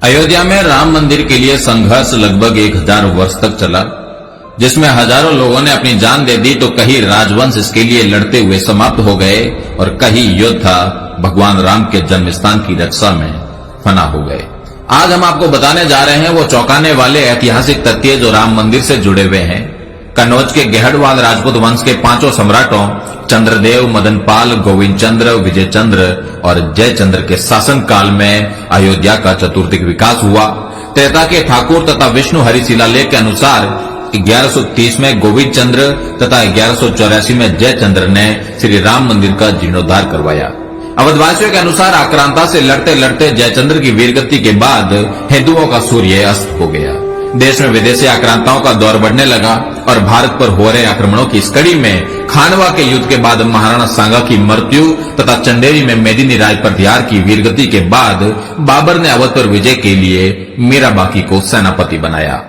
अयोध्या में राम मंदिर के लिए संघर्ष लगभग 1000 वर्ष तक चला, जिसमें हजारों लोगों ने अपनी जान दे दी तो कई राजवंश इसके लिए लड़ते हुए समाप्त हो गए और कई योद्धा भगवान राम के जन्म स्थान की रक्षा में फना हो गए। आज हम आपको बताने जा रहे हैं वो चौंकाने वाले ऐतिहासिक तथ्य जो राम मंदिर से जुड़े हुए हैं। कन्नौज के गहड़वाल राजपूत वंश के 5 सम्राटों चंद्रदेव, मदनपाल, गोविंद चंद्र, विजय चंद्र और जयचंद्र के शासन काल में अयोध्या का चतुर्दिक विकास हुआ। त्रेता के ठाकुर तथा विष्णु हरि शिलालेख के अनुसार 1130 में गोविंद चंद्र तथा 1184 में जयचंद्र ने श्री राम मंदिर का जीर्णोद्धार करवाया। अवधवासियों के अनुसार आक्रांता से लड़ते लड़ते जयचंद्र की वीरगति के बाद हिंदुओं का सूर्य अस्त हो गया। देश में विदेशी आक्रांताओं का दौर बढ़ने लगा और भारत पर हो रहे आक्रमणों की इस कड़ी में खानवा के युद्ध के बाद महाराणा सांगा की मृत्यु तथा चंदेरी में मेदिनी राज पर बिहार की वीरगति के बाद बाबर ने अवध पर विजय के लिए मीराबाकी को सेनापति बनाया।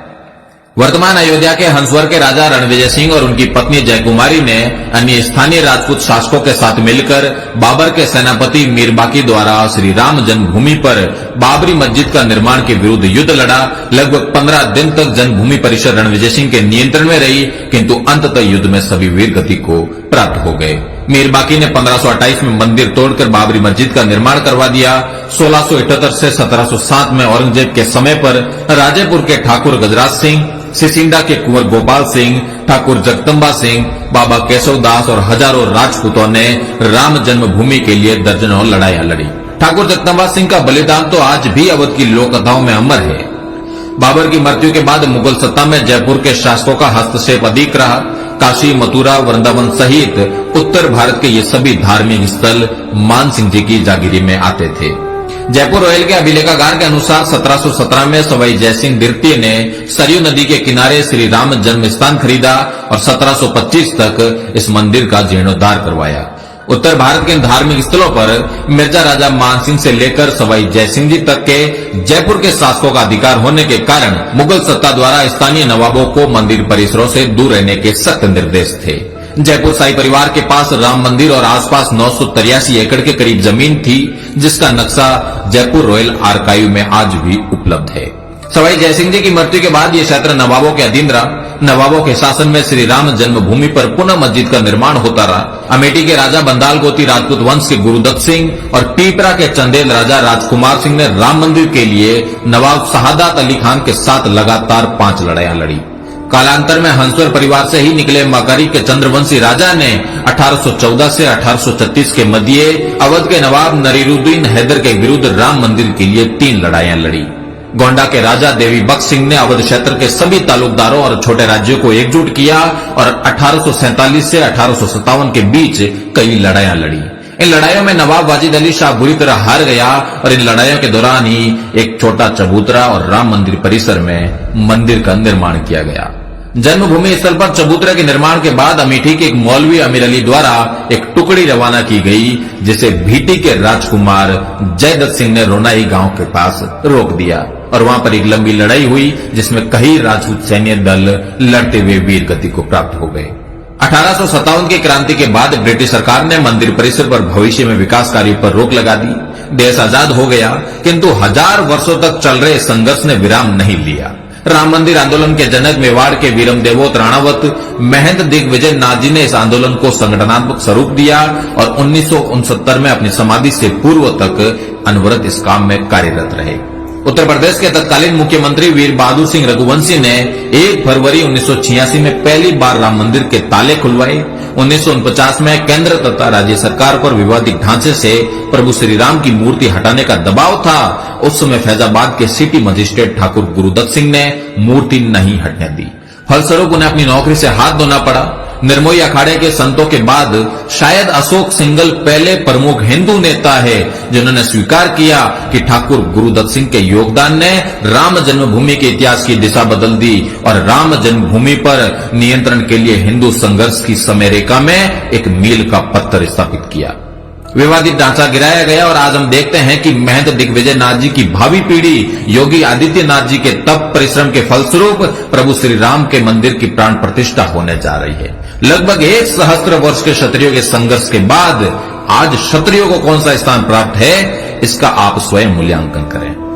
वर्तमान अयोध्या के हंसवर के राजा रणविजय सिंह और उनकी पत्नी जयकुमारी ने अन्य स्थानीय राजपूत शासकों के साथ मिलकर बाबर के सेनापति मीरबाकी द्वारा श्री राम जन्मभूमि पर बाबरी मस्जिद का निर्माण के विरुद्ध युद्ध लड़ा। लगभग 15 दिन तक जन्मभूमि परिसर रणविजय सिंह के नियंत्रण में रही, किंतु अंततः युद्ध में सभी वीरगति को प्राप्त हो गए। मीरबाकी ने 1528 में मंदिर तोड़कर बाबरी मस्जिद का निर्माण करवा दिया। 1678 से 1707 में औरंगजेब के समय पर राजेपुर के ठाकुर गजराज सिंह, सिसिंडा के कुंवर गोपाल सिंह, ठाकुर जगदम्बा सिंह, बाबा केशवदास और हजारों राजपूतों ने राम जन्मभूमि के लिए दर्जनों लड़ाइयां लड़ी। ठाकुर जगदम्बा सिंह का बलिदान तो आज भी अवध की लोक कथाओं में अमर है। बाबर की मृत्यु के बाद मुगल सत्ता में जयपुर के शासकों का हस्तक्षेप अधिक रहा। काशी, मथुरा, वृंदावन सहित उत्तर भारत के ये सभी धार्मिक स्थल मान सिंह जी की जागीरी में आते थे। जयपुर रोयल के अभिलेखागार के अनुसार 1717 में सवाई जयसिंह द्वितीय ने सरयू नदी के किनारे श्री राम जन्म स्थान खरीदा और 1725 तक इस मंदिर का जीर्णोद्धार करवाया। उत्तर भारत के धार्मिक स्थलों पर मिर्जा राजा मानसिंह से लेकर सवाई जयसिंह जी तक के जयपुर के शासकों का अधिकार होने के कारण मुगल सत्ता द्वारा स्थानीय नवाबों को मंदिर परिसरों से दूर रहने के सख्त निर्देश थे। जयपुर शाही परिवार के पास राम मंदिर और आसपास 983 एकड़ के करीब जमीन थी, जिसका नक्शा जयपुर रॉयल आर्काइव में आज भी उपलब्ध है। सवाई जयसिंह जी की मृत्यु के बाद यह क्षेत्र नवाबों के अधीन रहा। नवाबों के शासन में श्री राम जन्मभूमि पर पुनः मस्जिद का निर्माण होता रहा। अमेठी के राजा बंदाल गोती राजपूत वंश के गुरुदत्त सिंह और पीपरा के चंदेल राजा राजकुमार सिंह ने राम मंदिर के लिए नवाब शहादत अली खान के साथ लगातार 5 लड़ाइयां लड़ी। कालांतर में हंसवर परिवार से ही निकले मकारी के चंद्रवंशी राजा ने 1814 से 1836 के मध्य अवध के नवाब नरीरुद्दीन हैदर के विरुद्ध राम मंदिर के लिए 3 लड़ाइयां लड़ी। गोंडा के राजा देवी बख्श सिंह ने अवध क्षेत्र के सभी तालुकदारों और छोटे राज्यों को एकजुट किया और 1847 से 1857 के बीच कई लड़ाइयां लड़ी। इन लड़ाइयों में नवाब वाजिद अली शाह बुरी तरह हार गया और इन लड़ाइयों के दौरान ही एक छोटा चबूतरा और राम मंदिर परिसर में मंदिर का निर्माण किया गया। जन्मभूमि स्थल पर चबूतरे के निर्माण के बाद अमेठी के एक मौलवी अमीर अली द्वारा एक टुकड़ी रवाना की गई, जिसे भीटी के राजकुमार जयदत्त सिंह ने रोनाई गांव के पास रोक दिया और वहां पर एक लंबी लड़ाई हुई, जिसमें कई राजपूत सैन्य दल लड़ते हुए वीर गति को प्राप्त हो गए। 1857 की क्रांति के बाद ब्रिटिश सरकार ने मंदिर परिसर पर भविष्य में विकास कार्यों पर रोक लगा दी। देश आजाद हो गया, किंतु 1000 वर्षों तक चल रहे संघर्ष ने विराम नहीं लिया। राम मंदिर आंदोलन के जनक मेवाड़ के वीरम देवोत राणावत महंत दिग्विजय नाथ जी ने इस आंदोलन को संगठनात्मक स्वरूप दिया और 1969 में अपनी समाधि से पूर्व तक अनवरत इस काम में कार्यरत रहे। उत्तर प्रदेश के तत्कालीन मुख्यमंत्री वीर बहादुर सिंह रघुवंशी ने 1 फरवरी 1986 में पहली बार राम मंदिर के ताले खुलवाए। 1949 में केंद्र तथा राज्य सरकार पर विवादित ढांचे से प्रभु श्री राम की मूर्ति हटाने का दबाव था। उस समय फैजाबाद के सिटी मजिस्ट्रेट ठाकुर गुरुदत्त सिंह ने मूर्ति नहीं हटने दी। फलस्वरूप उन्हें अपनी नौकरी से हाथ धोना पड़ा। निर्मोही अखाड़े के संतों के बाद शायद अशोक सिंघल पहले प्रमुख हिंदू नेता है जिन्होंने स्वीकार किया कि ठाकुर गुरुदत्त सिंह के योगदान ने राम जन्मभूमि के इतिहास की दिशा बदल दी और राम जन्मभूमि पर नियंत्रण के लिए हिंदू संघर्ष की समय रेखा में एक मील का पत्थर स्थापित किया। विवादित ढांचा गिराया गया और आज हम देखते हैं कि महंत दिग्विजय नाथ जी की भावी पीढ़ी योगी आदित्यनाथ जी के तप परिश्रम के फलस्वरूप प्रभु श्री राम के मंदिर की प्राण प्रतिष्ठा होने जा रही है। लगभग 1 सहस्त्र वर्ष के क्षत्रियों के संघर्ष के बाद आज क्षत्रियों को कौन सा स्थान प्राप्त है, इसका आप स्वयं मूल्यांकन करें।